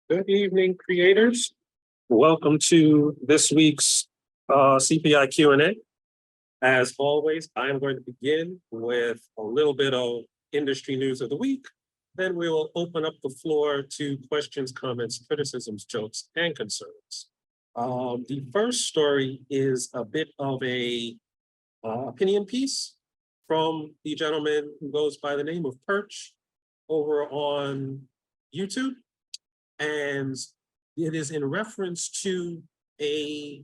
Good evening, creators. Welcome to this week's CPI Q&A. As always, I am going to begin with a little bit of industry news of the week. Then we will open up the floor to questions, comments, criticisms, jokes, and concerns. The first story is a bit of a opinion piece from the gentleman who goes by the name of Perch over on YouTube. And it is in reference to a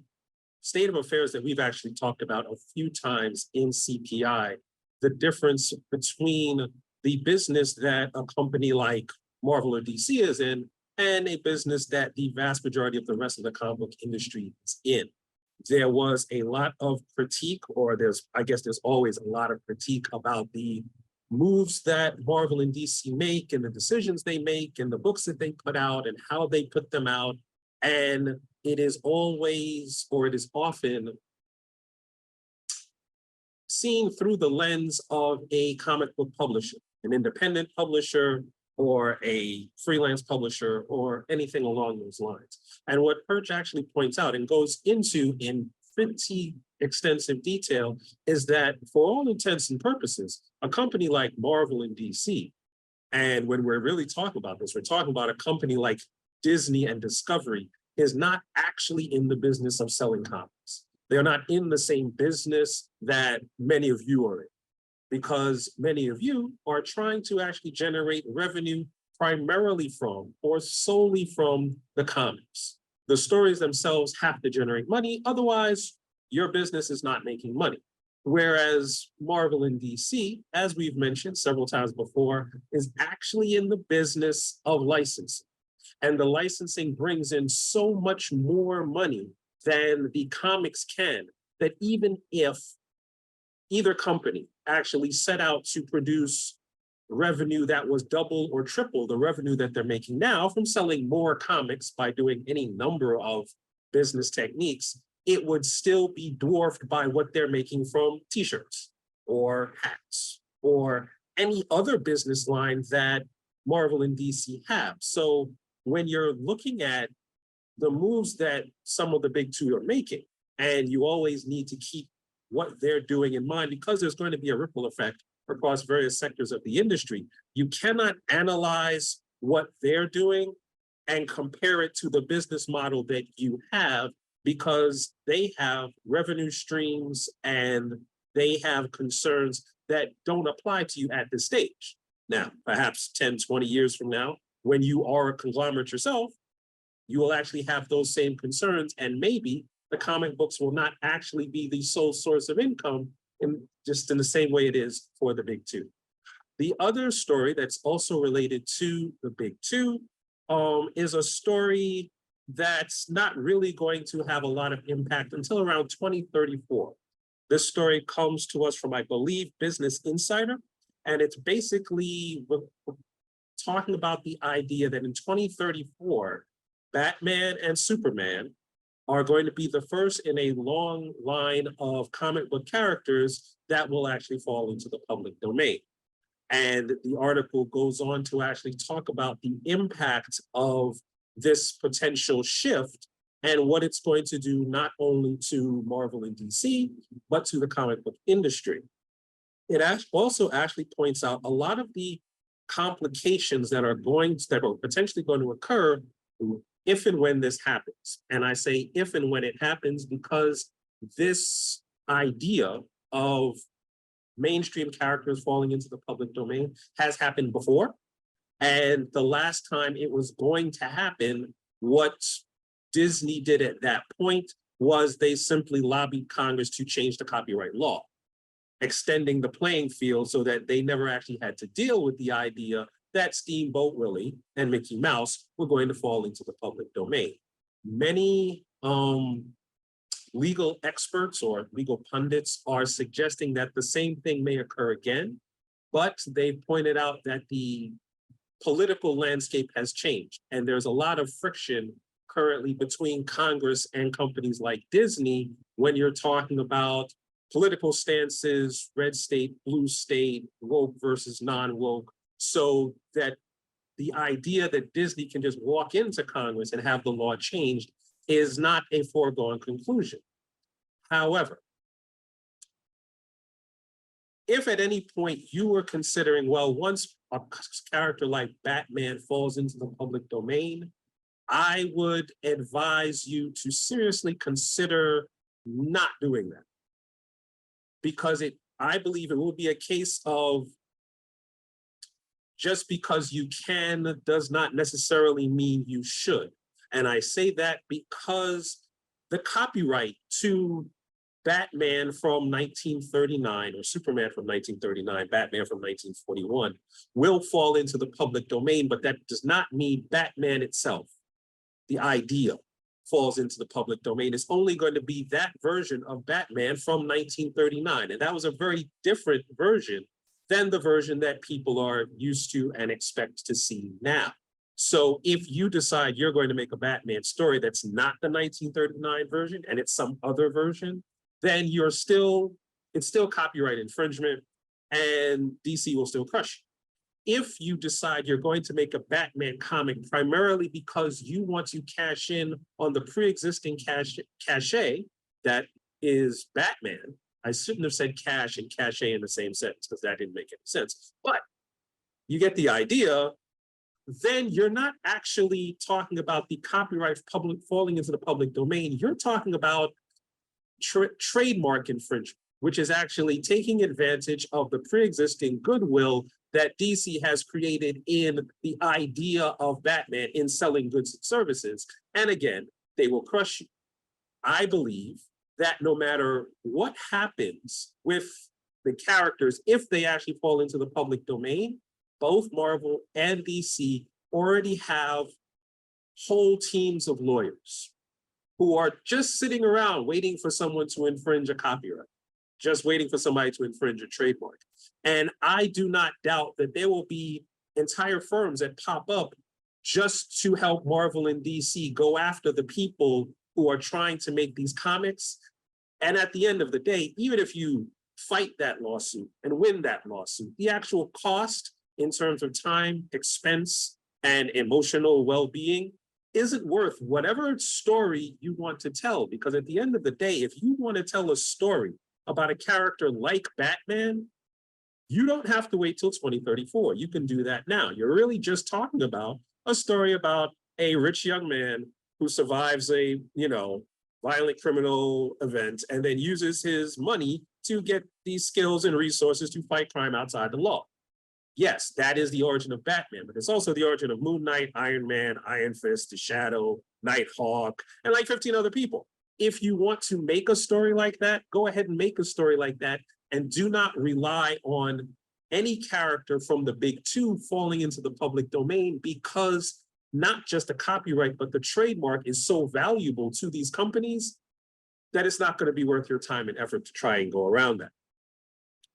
state of affairs that we've actually talked about a few times in CPI, the difference between the business that a company like Marvel or DC is in and a business that the vast majority of the rest of the comic book industry is in. There was a lot of critique, or there's always a lot of critique about the moves that Marvel and DC make and the decisions they make and the books that they put out and how they put them out. And it is always, or it is often seen through the lens of a comic book publisher, an independent publisher or a freelance publisher or anything along those lines. And what Perch actually points out and goes into in pretty extensive detail is that for all intents and purposes, a company like Marvel and DC, and when we're really talking about this, we're talking about a company like Disney and Discovery, is not actually in the business of selling comics. They're not in the same business that many of you are in, because many of you are trying to actually generate revenue primarily from or solely from the comics. The stories themselves have to generate money, otherwise your business is not making money. Whereas Marvel and DC, as we've mentioned several times before, is actually in the business of licensing. And the licensing brings in so much more money than the comics can, that even if either company actually set out to produce revenue that was double or triple the revenue that they're making now from selling more comics by doing any number of business techniques, it would still be dwarfed by what they're making from t-shirts or hats or any other business line that Marvel and DC have. So when you're looking at the moves that some of the big two are making, and you always need to keep what they're doing in mind, because there's going to be a ripple effect across various sectors of the industry, you cannot analyze what they're doing and compare it to the business model that you have, because they have revenue streams and they have concerns that don't apply to you at this stage. Now, perhaps 10, 20 years from now, when you are a conglomerate yourself, you will actually have those same concerns, and maybe the comic books will not actually be the sole source of income just in the same way it is for the big two. The other story that's also related to the big two is a story that's not really going to have a lot of impact until around 2034. This story comes to us from, I believe, Business Insider, and it's basically talking about the idea that in 2034, Batman and Superman are going to be the first in a long line of comic book characters that will actually fall into the public domain. And the article goes on to actually talk about the impact of this potential shift and what it's going to do not only to Marvel and DC, but to the comic book industry. It also actually points out a lot of the complications that are potentially going to occur if and when this happens. And I say if and when it happens because this idea of mainstream characters falling into the public domain has happened before. And the last time it was going to happen, what Disney did at that point was they simply lobbied Congress to change the copyright law, extending the playing field so that they never actually had to deal with the idea that Steamboat Willie and Mickey Mouse were going to fall into the public domain. Many legal experts or legal pundits are suggesting that the same thing may occur again, but they pointed out that the political landscape has changed, and there's a lot of friction currently between Congress and companies like Disney when you're talking about political stances, red state, blue state, woke versus non-woke, so that the idea that Disney can just walk into Congress and have the law changed is not a foregone conclusion. However, if at any point you were considering, well, once a character like Batman falls into the public domain, I would advise you to seriously consider not doing that. Because I believe it will be a case of just because you can does not necessarily mean you should. And I say that because the copyright to Batman from 1939 or Superman from 1939, Batman from 1941 will fall into the public domain, but that does not mean Batman itself, the idea, falls into the public domain. It's only going to be that version of Batman from 1939. And that was a very different version than the version that people are used to and expect to see now. So if you decide you're going to make a Batman story that's not the 1939 version and it's some other version, then it's still copyright infringement and DC will still crush you. If you decide you're going to make a Batman comic primarily because you want to cash in on the pre-existing cachet that is Batman, I shouldn't have said cash and cachet in the same sentence because that didn't make any sense, but you get the idea, then you're not actually talking about the copyright falling into the public domain. You're talking about trademark infringement, which is actually taking advantage of the pre-existing goodwill that DC has created in the idea of Batman in selling goods and services. And again, they will crush you. I believe that no matter what happens with the characters, if they actually fall into the public domain, both Marvel and DC already have whole teams of lawyers who are just sitting around waiting for someone to infringe a copyright, just waiting for somebody to infringe a trademark. And I do not doubt that there will be entire firms that pop up just to help Marvel and DC go after the people who are trying to make these comics. And at the end of the day, even if you fight that lawsuit and win that lawsuit, the actual cost in terms of time, expense, and emotional well-being isn't worth whatever story you want to tell. Because at the end of the day, if you want to tell a story about a character like Batman, you don't have to wait till 2034. You can do that now. You're really just talking about a story about a rich young man who survives a, violent criminal event and then uses his money to get these skills and resources to fight crime outside the law. Yes, that is the origin of Batman, but it's also the origin of Moon Knight, Iron Man, Iron Fist, The Shadow, Nighthawk, and like 15 other people. If you want to make a story like that, go ahead and make a story like that, and do not rely on any character from the big two falling into the public domain, because not just the copyright, but the trademark is so valuable to these companies that it's not going to be worth your time and effort to try and go around that.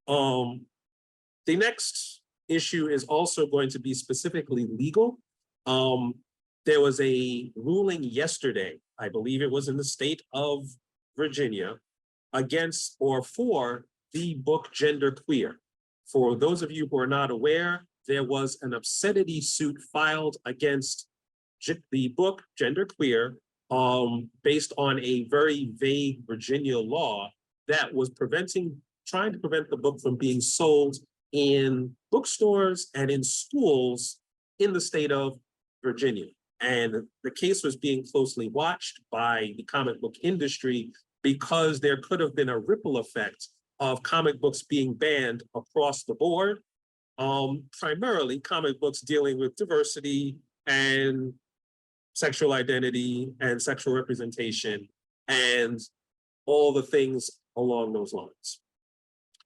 The next issue is also going to be specifically legal. There was a ruling yesterday, I believe it was in the state of Virginia, against or for the book Genderqueer. For those of you who are not aware, there was an obscenity suit filed against the book Genderqueer based on a very vague Virginia law that was trying to prevent the book from being sold in bookstores and in schools in the state of Virginia. And the case was being closely watched by the comic book industry because there could have been a ripple effect of comic books being banned across the board, primarily comic books dealing with diversity and sexual identity and sexual representation and all the things along those lines.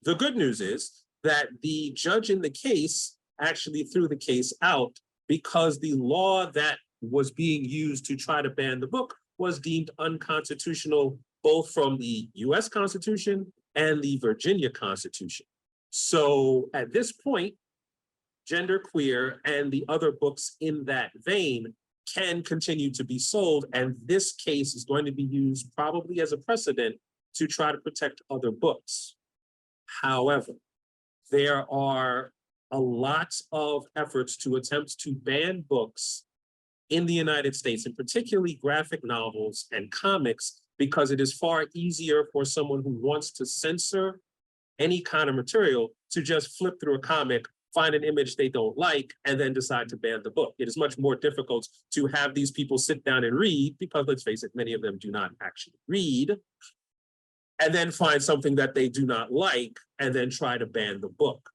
The good news is that the judge in the case actually threw the case out because the law that was being used to try to ban the book was deemed unconstitutional, both from the US Constitution and the Virginia Constitution. So at this point, Genderqueer and the other books in that vein can continue to be sold, and this case is going to be used probably as a precedent to try to protect other books. However, there are a lot of efforts to attempt to ban books in the United States, and particularly graphic novels and comics, because it is far easier for someone who wants to censor any kind of material to just flip through a comic, find an image they don't like, and then decide to ban the book. It is much more difficult to have these people sit down and read, because let's face it, many of them do not actually read, and then find something that they do not like, and then try to ban the book.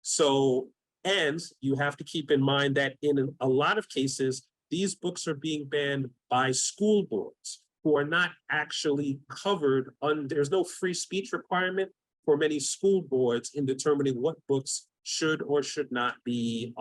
So, and you have to keep in mind that in a lot of cases, these books are being banned by school boards who are not actually covered on, there's no free speech requirement for many school boards in determining what books should or should not be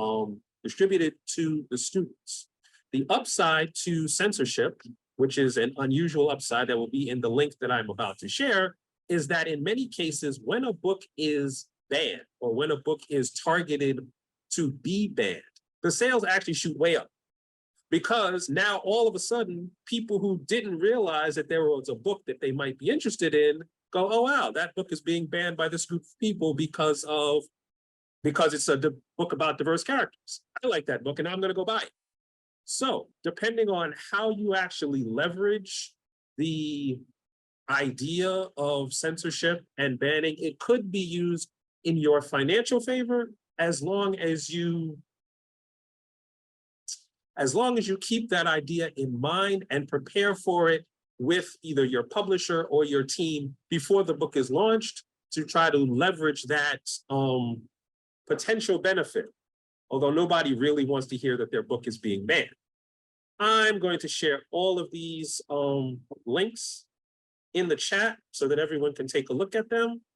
distributed to the students. The upside to censorship, which is an unusual upside that will be in the link that I'm about to share, is that in many cases, when a book is banned or when a book is targeted to be banned, the sales actually shoot way up. Because now all of a sudden, people who didn't realize that there was a book that they might be interested in go, oh, wow, that book is being banned by this group of people because it's a book about diverse characters. I like that book and I'm going to go buy it. So depending on how you actually leverage the idea of censorship and banning, it could be used in your financial favor as long as you keep that idea in mind and prepare for it with either your publisher or your team before the book is launched to try to leverage that potential benefit, although nobody really wants to hear that their book is being banned. I'm going to share all of these links in the chat so that everyone can take a look at them.